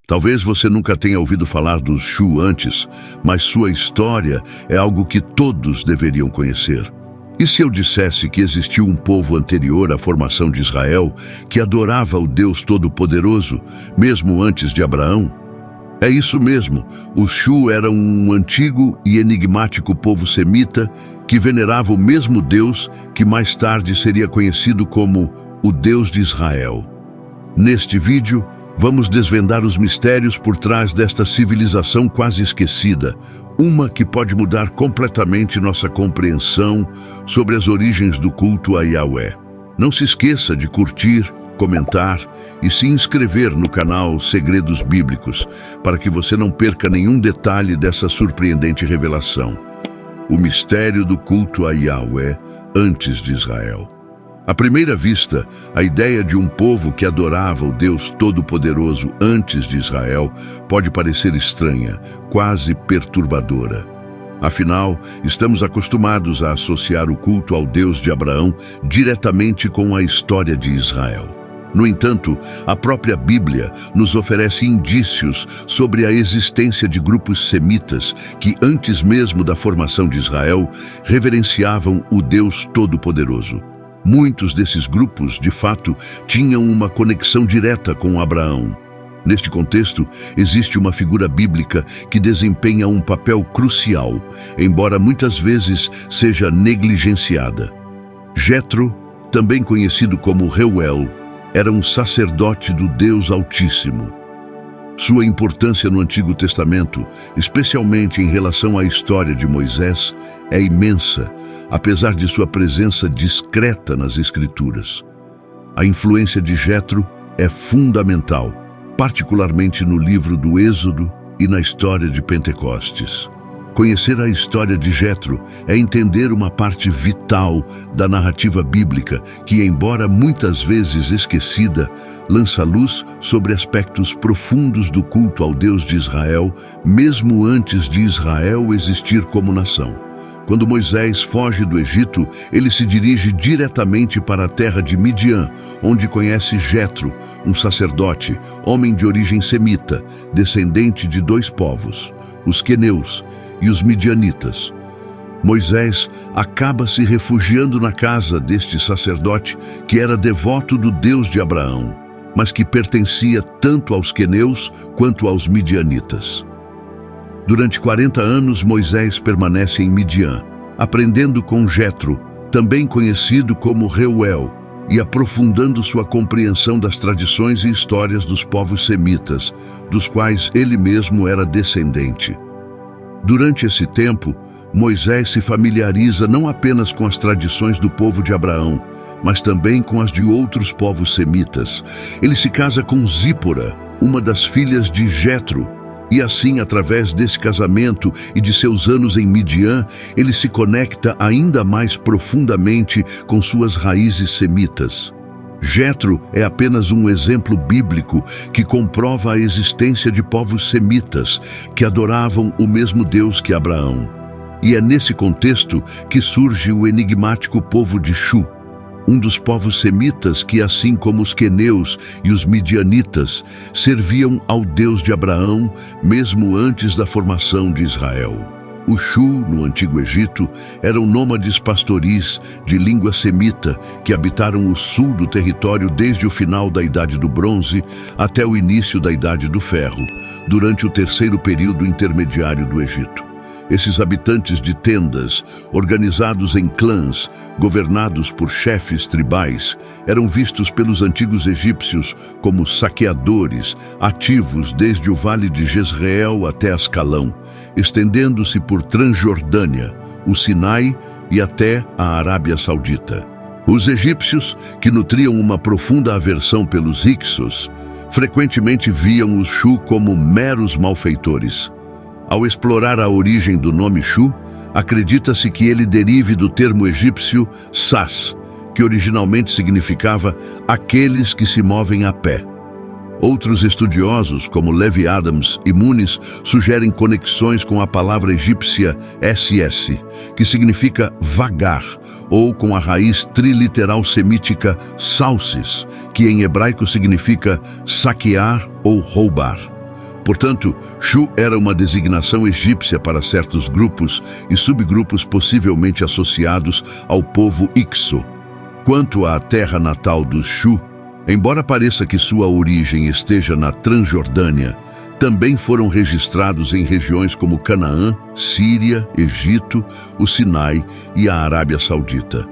Talvez você nunca tenha ouvido falar dos Shu antes, mas sua história é algo que todos deveriam conhecer. E se eu dissesse que existiu um povo anterior à formação de Israel que adorava o Deus Todo-Poderoso, mesmo antes de Abraão? É isso mesmo, os Shu eram um antigo e enigmático povo semita que venerava o mesmo Deus que mais tarde seria conhecido como o Deus de Israel. Neste vídeo, vamos desvendar os mistérios por trás desta civilização quase esquecida, uma que pode mudar completamente nossa compreensão sobre as origens do culto a Yahweh. Não se esqueça de curtir, comentar e se inscrever no canal Segredos Bíblicos, para que você não perca nenhum detalhe dessa surpreendente revelação. O mistério do culto a Yahweh antes de Israel. À primeira vista, a ideia de um povo que adorava o Deus Todo-Poderoso antes de Israel pode parecer estranha, quase perturbadora. Afinal, estamos acostumados a associar o culto ao Deus de Abraão diretamente com a história de Israel. No entanto, a própria Bíblia nos oferece indícios sobre a existência de grupos semitas que, antes mesmo da formação de Israel, reverenciavam o Deus Todo-Poderoso. Muitos desses grupos, de fato, tinham uma conexão direta com Abraão. Neste contexto, existe uma figura bíblica que desempenha um papel crucial, embora muitas vezes seja negligenciada. Jetro, também conhecido como Reuel, era um sacerdote do Deus Altíssimo. Sua importância no Antigo Testamento, especialmente em relação à história de Moisés, é imensa, apesar de sua presença discreta nas Escrituras. A influência de Jetro é fundamental, particularmente no livro do Êxodo e na história de Pentecostes. Conhecer a história de Jetro é entender uma parte vital da narrativa bíblica que, embora muitas vezes esquecida, lança luz sobre aspectos profundos do culto ao Deus de Israel, mesmo antes de Israel existir como nação. Quando Moisés foge do Egito, ele se dirige diretamente para a terra de Midian, onde conhece Jetro, um sacerdote, homem de origem semita, descendente de dois povos, os queneus e os midianitas. Moisés acaba se refugiando na casa deste sacerdote que era devoto do Deus de Abraão, mas que pertencia tanto aos queneus quanto aos midianitas. Durante 40 anos, Moisés permanece em Midian, aprendendo com Jetro, também conhecido como Reuel, e aprofundando sua compreensão das tradições e histórias dos povos semitas, dos quais ele mesmo era descendente. Durante esse tempo, Moisés se familiariza não apenas com as tradições do povo de Abraão, mas também com as de outros povos semitas. Ele se casa com Zípora, uma das filhas de Jetro, e assim, através desse casamento e de seus anos em Midian, ele se conecta ainda mais profundamente com suas raízes semitas. Jetro é apenas um exemplo bíblico que comprova a existência de povos semitas que adoravam o mesmo Deus que Abraão. E é nesse contexto que surge o enigmático povo de Shu, um dos povos semitas que, assim como os queneus e os midianitas, serviam ao Deus de Abraão mesmo antes da formação de Israel. Os Shu, no Antigo Egito, eram nômades pastoris de língua semita que habitaram o sul do território desde o final da Idade do Bronze até o início da Idade do Ferro, durante o terceiro período intermediário do Egito. Esses habitantes de tendas, organizados em clãs, governados por chefes tribais, eram vistos pelos antigos egípcios como saqueadores, ativos desde o vale de Jezreel até Ascalão, estendendo-se por Transjordânia, o Sinai e até a Arábia Saudita. Os egípcios, que nutriam uma profunda aversão pelos Hyksos, frequentemente viam os Shu como meros malfeitores. Ao explorar a origem do nome Shu, acredita-se que ele derive do termo egípcio Sas, que originalmente significava aqueles que se movem a pé. Outros estudiosos, como Levi Adams e Muniz, sugerem conexões com a palavra egípcia SS, que significa vagar, ou com a raiz triliteral semítica Salsis, que em hebraico significa saquear ou roubar. Portanto, Shu era uma designação egípcia para certos grupos e subgrupos possivelmente associados ao povo Hyksos. Quanto à terra natal dos Shu, embora pareça que sua origem esteja na Transjordânia, também foram registrados em regiões como Canaã, Síria, Egito, o Sinai e a Arábia Saudita.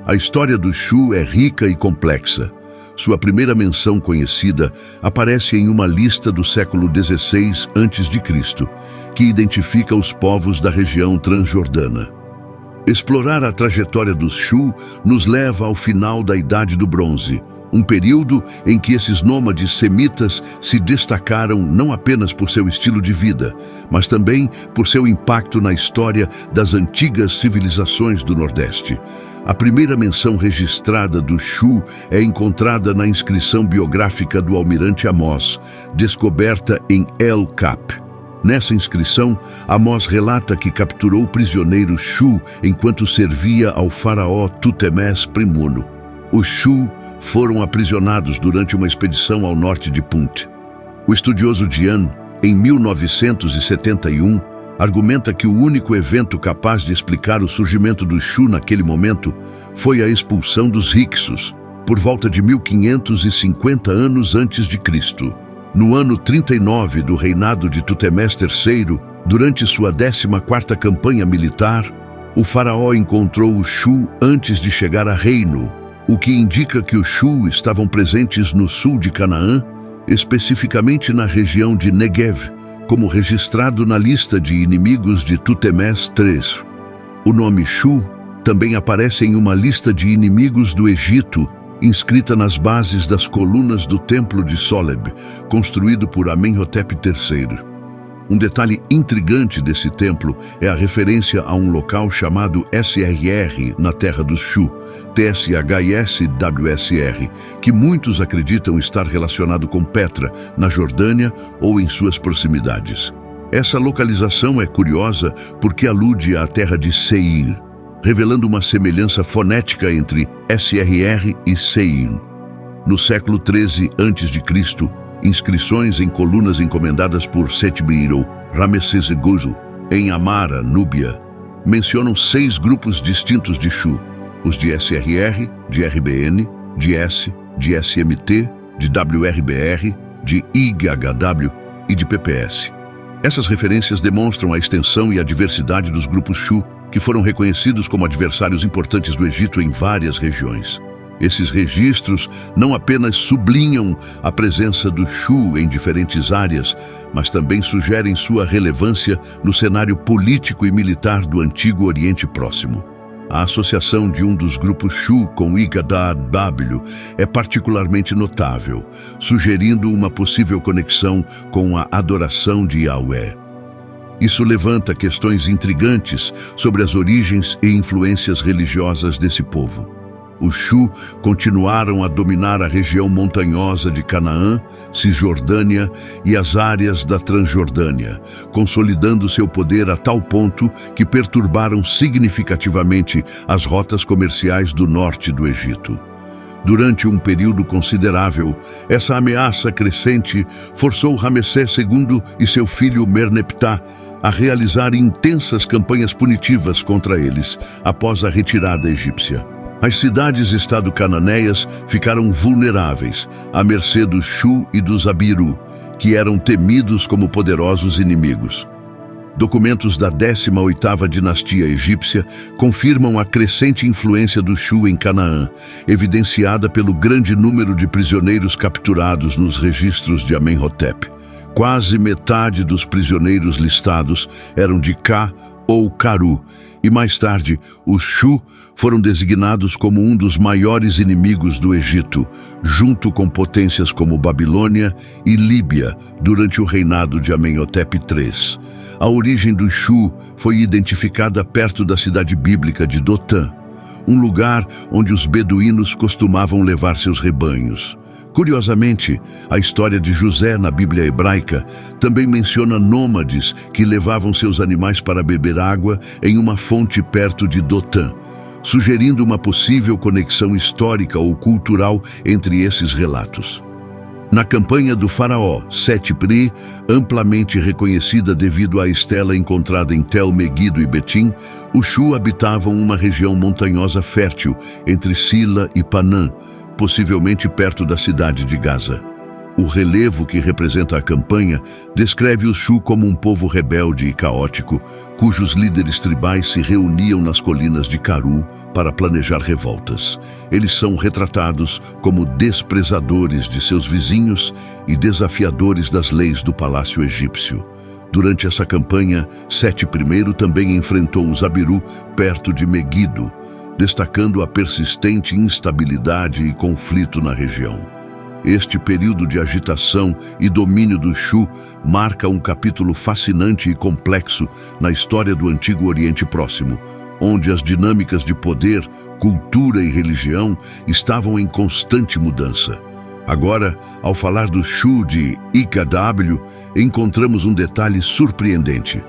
A história dos Shu é rica e complexa. Sua primeira menção conhecida aparece em uma lista do século XVI a.C., que identifica os povos da região transjordana. Explorar a trajetória dos Shu nos leva ao final da Idade do Bronze, um período em que esses nômades semitas se destacaram não apenas por seu estilo de vida, mas também por seu impacto na história das antigas civilizações do Nordeste. A primeira menção registrada do Shu é encontrada na inscrição biográfica do almirante Amós, descoberta em El Kap. Nessa inscrição, Amós relata que capturou prisioneiros Shu enquanto servia ao faraó Tutemés I. Os Shu foram aprisionados durante uma expedição ao norte de Punt. O estudioso Jian, em 1971, argumenta que o único evento capaz de explicar o surgimento dos Shu naquele momento foi a expulsão dos Hyksos, por volta de 1550 anos antes de Cristo. No ano 39 do reinado de Tutemés III, durante sua 14ª campanha militar, o faraó encontrou os Shu antes de chegar a Reino, o que indica que os Shu estavam presentes no sul de Canaã, especificamente na região de Negev, como registrado na lista de inimigos de Tutemés III. O nome Shu também aparece em uma lista de inimigos do Egito, inscrita nas bases das colunas do Templo de Soleb, construído por Amenhotep III. Um detalhe intrigante desse templo é a referência a um local chamado SRR na terra dos Shu, TSHISWSR, que muitos acreditam estar relacionado com Petra, na Jordânia ou em suas proximidades. Essa localização é curiosa porque alude à terra de Seir, revelando uma semelhança fonética entre SRR e Seir. No século XIII a.C., inscrições em colunas encomendadas por Setbiro Ramesses II, em Amara, Núbia, mencionam 6 grupos distintos de Shu: os de SRR, de RBN, de S, de SMT, de WRBR, de IGHW e de PPS. Essas referências demonstram a extensão e a diversidade dos grupos Shu, que foram reconhecidos como adversários importantes do Egito em várias regiões. Esses registros não apenas sublinham a presença do Shu em diferentes áreas, mas também sugerem sua relevância no cenário político e militar do Antigo Oriente Próximo. A associação de um dos grupos Shu com IGHW é particularmente notável, sugerindo uma possível conexão com a adoração de Yahweh. Isso levanta questões intrigantes sobre as origens e influências religiosas desse povo. Os Shu continuaram a dominar a região montanhosa de Canaã, Cisjordânia e as áreas da Transjordânia, consolidando seu poder a tal ponto que perturbaram significativamente as rotas comerciais do norte do Egito. Durante um período considerável, essa ameaça crescente forçou Ramessés II e seu filho Merneptah a realizar intensas campanhas punitivas contra eles após a retirada egípcia. As cidades-estado cananeias ficaram vulneráveis, à mercê dos Shu e dos Abiru, que eram temidos como poderosos inimigos. Documentos da 18ª dinastia egípcia confirmam a crescente influência do Shu em Canaã, evidenciada pelo grande número de prisioneiros capturados nos registros de Amenhotep. Quase metade dos prisioneiros listados eram de Ka ou Caru, e mais tarde, os Shu foram designados como um dos maiores inimigos do Egito, junto com potências como Babilônia e Líbia, durante o reinado de Amenhotep III. A origem dos Shu foi identificada perto da cidade bíblica de Dotã, um lugar onde os beduínos costumavam levar seus rebanhos. Curiosamente, a história de José na Bíblia hebraica também menciona nômades que levavam seus animais para beber água em uma fonte perto de Dotã, sugerindo uma possível conexão histórica ou cultural entre esses relatos. Na campanha do faraó Seti-Pri, amplamente reconhecida devido à estela encontrada em Tel Meguido e Betim, os Shu habitavam uma região montanhosa fértil entre Sila e Panã, possivelmente perto da cidade de Gaza. O relevo que representa a campanha descreve os Shu como um povo rebelde e caótico, cujos líderes tribais se reuniam nas colinas de Caru para planejar revoltas. Eles são retratados como desprezadores de seus vizinhos e desafiadores das leis do palácio egípcio. Durante essa campanha, Seti-I também enfrentou os Abiru perto de Meguido, destacando a persistente instabilidade e conflito na região. Este período de agitação e domínio do Shu marca um capítulo fascinante e complexo na história do Antigo Oriente Próximo, onde as dinâmicas de poder, cultura e religião estavam em constante mudança. Agora, ao falar do Shu de Igw, encontramos um detalhe surpreendente.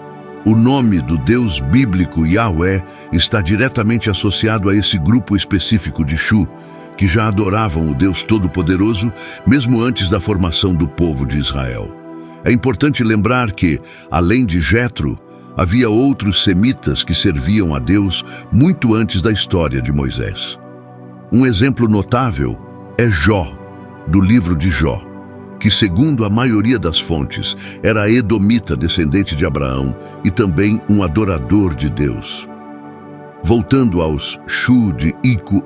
O nome do Deus bíblico Yahweh está diretamente associado a esse grupo específico de Shu, que já adoravam o Deus Todo-Poderoso mesmo antes da formação do povo de Israel. É importante lembrar que, além de Jetro, havia outros semitas que serviam a Deus muito antes da história de Moisés. Um exemplo notável é Jó, do livro de Jó, que, segundo a maioria das fontes, era edomita descendente de Abraão e também um adorador de Deus. Voltando aos Shu de Igw,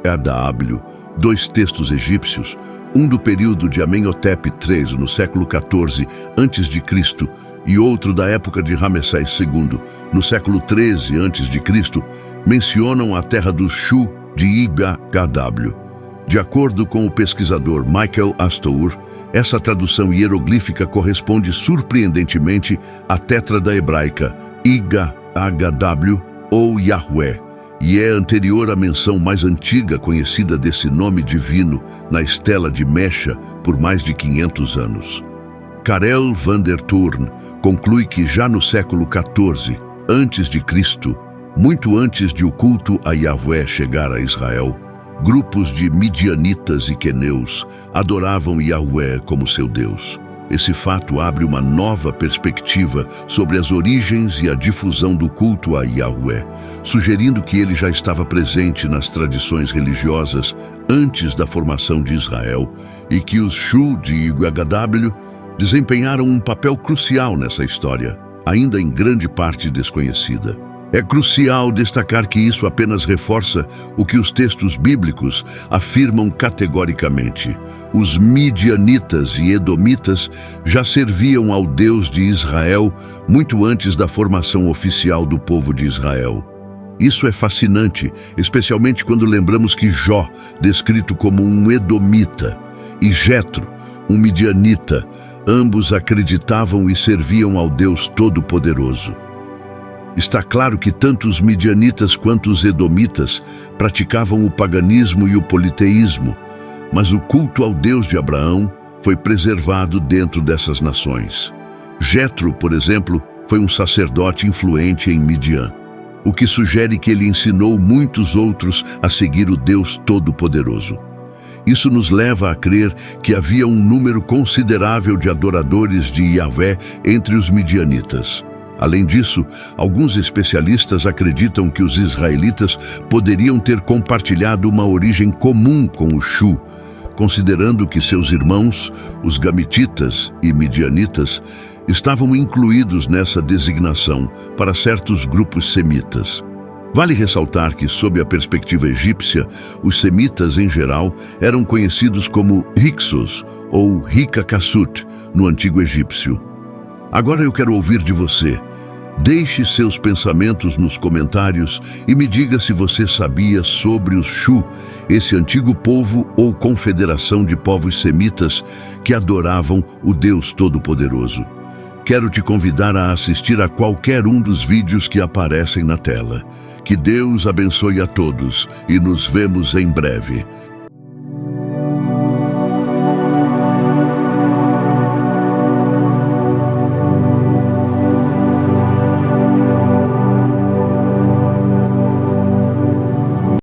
dois textos egípcios, um do período de Amenhotep III, no século XIV a.C., e outro da época de Ramessés II, no século XIII a.C., mencionam a terra dos Shu de Igw. De acordo com o pesquisador Michael Astor, essa tradução hieroglífica corresponde surpreendentemente à tétrada hebraica Igw ou Yahweh, e é anterior à menção mais antiga conhecida desse nome divino na estela de Mecha por mais de 500 anos. Karel van der Toorn conclui que já no século XIV a.C., muito antes de o culto a Yahweh chegar a Israel, grupos de midianitas e queneus adoravam Yahweh como seu Deus. Esse fato abre uma nova perspectiva sobre as origens e a difusão do culto a Yahweh, sugerindo que ele já estava presente nas tradições religiosas antes da formação de Israel e que os Shu de Igw desempenharam um papel crucial nessa história, ainda em grande parte desconhecida. É crucial destacar que isso apenas reforça o que os textos bíblicos afirmam categoricamente. Os midianitas e edomitas já serviam ao Deus de Israel muito antes da formação oficial do povo de Israel. Isso é fascinante, especialmente quando lembramos que Jó, descrito como um edomita, e Jetro, um midianita, ambos acreditavam e serviam ao Deus Todo-Poderoso. Está claro que tanto os midianitas quanto os edomitas praticavam o paganismo e o politeísmo, mas o culto ao Deus de Abraão foi preservado dentro dessas nações. Jetro, por exemplo, foi um sacerdote influente em Midian, o que sugere que ele ensinou muitos outros a seguir o Deus Todo-Poderoso. Isso nos leva a crer que havia um número considerável de adoradores de Yahvé entre os midianitas. Além disso, alguns especialistas acreditam que os israelitas poderiam ter compartilhado uma origem comum com o Shu, considerando que seus irmãos, os gamititas e midianitas, estavam incluídos nessa designação para certos grupos semitas. Vale ressaltar que, sob a perspectiva egípcia, os semitas, em geral, eram conhecidos como Hyksos ou Hyksos no antigo egípcio. Agora eu quero ouvir de você. Deixe seus pensamentos nos comentários e me diga se você sabia sobre os Shu, esse antigo povo ou confederação de povos semitas que adoravam o Deus Todo-Poderoso. Quero te convidar a assistir a qualquer um dos vídeos que aparecem na tela. Que Deus abençoe a todos e nos vemos em breve.